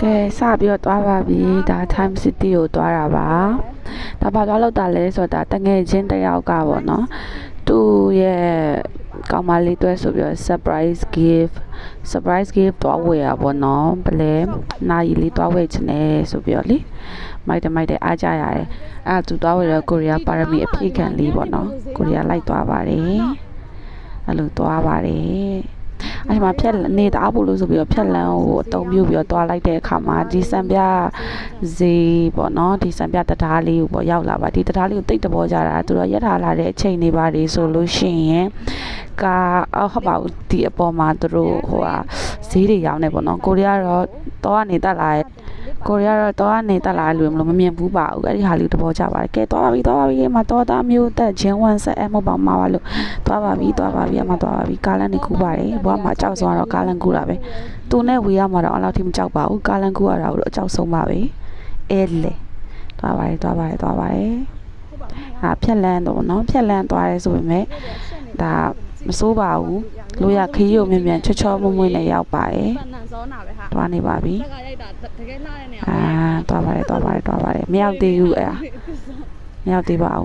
ကဲစပြီးတော့သွားပါပြီဒါ Time City ကိုသွားတာပါဒါဘာသွားလို့တာလဲဆိုတာတငယ်ချင်းတယောက်ကပေါ့နော်သူ့ရဲ့ကောင်မလေးတွဲဆိုပြီးတော့ surprise gift သွားဝယ်ရပေါ့နော်ဘလဲနိုင်လေးသွားဝယ်ချင်တယ်ဆိုပြီးတော့လေမိုက်တယ်အားကြရတယ်အဲ့သူသွားဝယ်တော့ကိုရီးယားပါရမီအပြည့်ခံလေးပေါ့နော်ကိုရီးယားလိုက်သွားပါတယ်အဲ့လိုသွားပါတယ်အဲ့မှာဖြက်နေတာဖို့လို့ဆိုပြီးတော့ဖြက်လန်းကိုအတုံးပြုတ်ပြီးတော့တွားလိုက်တဲ့အခါမှာဒီစံပြဈေးပေါ့နော်ဒီစံပြတရားလေးကိုပေါ့ရောက်လာပါဒီတရားလေးကိုတိတ်တဘောကြတာသူတို့ရက်ထားလာတဲ့အချိန်တွေပါလေဆိုလို့ရှိရင်ကာဟုတ်ပါဘူးဒီအပေါ်မှာသူတို့ဟိုဟာဈေးတွေရောင်းနေပေါ့နော်ကိုရီးယားတော့ကနေတက်လာတဲ့ကိုရီးယားတော့ကနေတက်လာလို့မလို့မမြင်ဘူးပါဘူးအဲ့ဒီဟာလေးတဘောကြပါတယ်ကဲသွားပါပြီမှာတော့သားမျိုးတက်ချင်း1ဆက်အမဟုတ်ပါမှာပါလို့သွားပါပြီအမသွားပါပြီကားလန်နေကူပါတယ်ဘွားမှာကြောက်ဆုံးတော့ကားလန်ကူတာပဲသူနဲ့ဝေးရမှာတော့အဲ့လောက်ထိမကြောက်ပါဘူးကားလန်ကူရတာတော့အကြောက်ဆုံးပါပဲအဲလေသွားပါတယ်ဟာဖြက်လန်းတော့နော်ဖြက်လန်းသွားရဲဆိုပေမဲ့ဒါမစိုးပါဘူးလို့ရခီးကိုမြန်ချောမွေ့နဲ့ရောက်ပါတယ်သွားနေပါပြီသွားပါတယ်မရောက်သေးဘူးအဲ့မရောက်သေးပါဘူး